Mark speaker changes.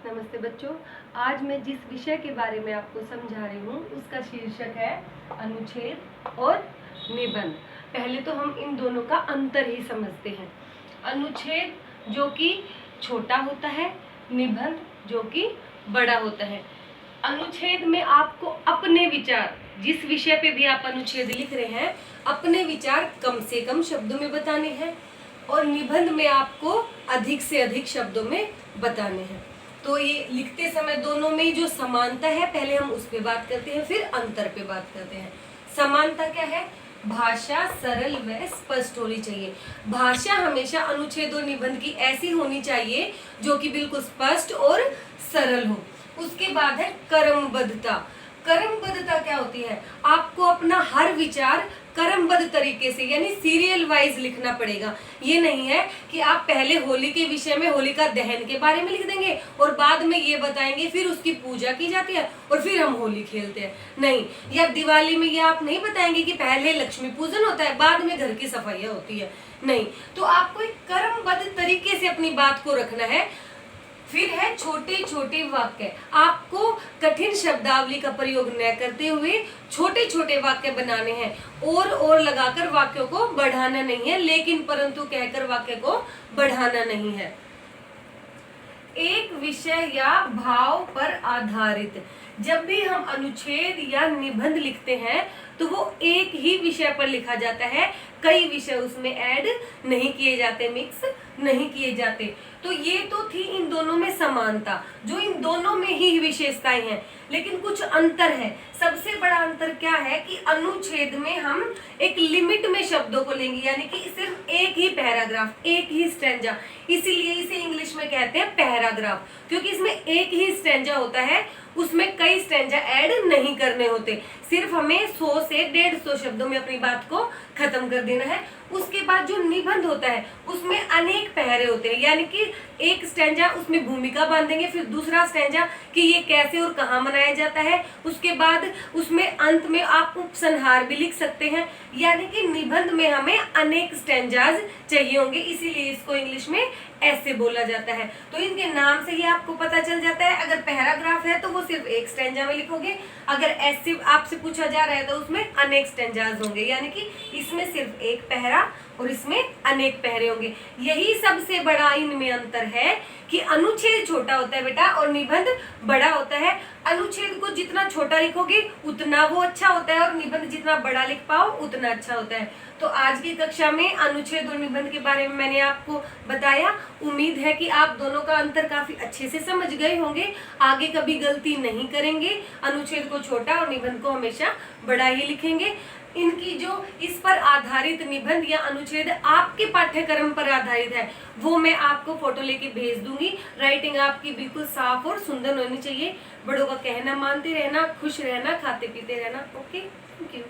Speaker 1: नमस्ते बच्चों। आज मैं जिस विषय के बारे में आपको समझा रही हूँ उसका शीर्षक है अनुच्छेद और निबंध। पहले तो हम इन दोनों का अंतर ही समझते हैं। अनुच्छेद जो कि छोटा होता है, निबंध जो कि बड़ा होता है। अनुच्छेद में आपको अपने विचार, जिस विषय पे भी आप अनुच्छेद लिख रहे हैं, अपने विचार कम से कम शब्दों में बताने हैं और निबंध में आपको अधिक से अधिक शब्दों में बताने हैं। तो ये लिखते समय दोनों में जो समानता है, पहले हम उस पे बात करते हैं, फिर अंतर पे बात करते हैं। समानता क्या है? भाषा सरल व स्पष्ट होनी चाहिए। भाषा हमेशा अनुच्छेद और निबंध की ऐसी होनी चाहिए जो कि बिल्कुल स्पष्ट और सरल हो। उसके बाद है क्रमबद्धता। क्रमबद्धता क्या होती है? आपको अपना हर विचार क्रमबद्ध तरीके से यानी सीरियल वाइज लिखना पड़ेगा। ये नहीं है कि आप पहले होली के विषय में होलिका दहन के बारे में लिख देंगे और बाद में ये बताएंगे फिर उसकी पूजा की जाती है और फिर हम होली खेलते हैं। नहीं, या दिवाली में ये आप नहीं बताएंगे कि पहले लक्ष्मी पूजन होता है, बाद में घर की सफाइयाँ होती है। नहीं, तो आपको एक क्रमबद्ध तरीके से अपनी बात को रखना है। फिर है छोटे छोटे वाक्य। आपको कठिन शब्दावली का प्रयोग न करते हुए छोटे छोटे वाक्य बनाने हैं। और लगाकर वाक्यों को बढ़ाना नहीं है, लेकिन परंतु कहकर वाक्य को बढ़ाना नहीं है। एक विषय या भाव पर आधारित। जब भी हम अनुच्छेद या निबंध लिखते हैं तो वो एक ही विषय पर लिखा जाता है, कई विषय उसमें ऐड नहीं किए जाते, मिक्स नहीं किए जाते। तो ये तो थी इन दोनों में समानता, जो इन दोनों में ही विशेषताएं हैं। लेकिन कुछ अंतर है। सबसे बड़ा अंतर क्या है कि अनुच्छेद में हम एक लिमिट में शब्दों को लेंगे, यानी कि सिर्फ एक ही पैराग्राफ, एक ही स्टैंजा। इसीलिए इसे इंग्लिश में कहते हैं पैराग्राफ, क्योंकि इसमें एक ही स्टैंजा होता है, उसमें कई स्टैंजा ऐड नहीं करने होते। सिर्फ हमें 100 से 150 शब्दों में अपनी बात को खत्म कर देना है। उसके बाद जो निबंध होता है उसमें अनेक पहरे होते हैं, यानी कि एक स्टैंजा उसमें भूमिका बांधेंगे, फिर दूसरा स्टैंजा कि ये कैसे और कहाँ मनाया जाता है, उसके बाद उसमें अंत में आप उपसंहार भी लिख सकते हैं। यानी कि निबंध में हमें अनेक स्टैंजाज चाहिए होंगे, इसीलिए इसको इंग्लिश में ऐसे बोला जाता है। तो इनके नाम से ही आपको पता चल जाता है। अगर पैराग्राफ है तो वो सिर्फ एक स्टैंजा में लिखोगे, अगर ऐसे आपसे पूछा जा रहा है तो उसमें अनेक स्टैंजाज होंगे, यानी कि इसमें सिर्फ एक पहरा और इसमें अनेक पहरे होंगे। यही सबसे बड़ा इनमें अंतर है कि अनुच्छेद छोटा होता है बेटा और निबंध बड़ा होता है। अनुच्छेद को जितना छोटा लिखोगे उतना वो अच्छा होता है और निबंध जितना बड़ा लिख पाओ उतना अच्छा होता है। तो आज की कक्षा में अनुच्छेद और निबंध के बारे में मैंने आपको बताया। उम्मीद है कि आप दोनों का अंतर काफी अच्छे से समझ गए होंगे, आगे कभी गलती नहीं करेंगे। अनुच्छेद को छोटा और निबंध को हमेशा बड़ा ही लिखेंगे। इनकी जो इस पर आधारित निबंध या अनुच्छेद आपके पाठ्यक्रम पर आधारित है वो मैं आपको फोटो लेके भेज दूंगी। राइटिंग आपकी बिल्कुल साफ और सुंदर होनी चाहिए। बड़ों का कहना मानते रहना, खुश रहना, खाते पीते रहना। Okay, thank you.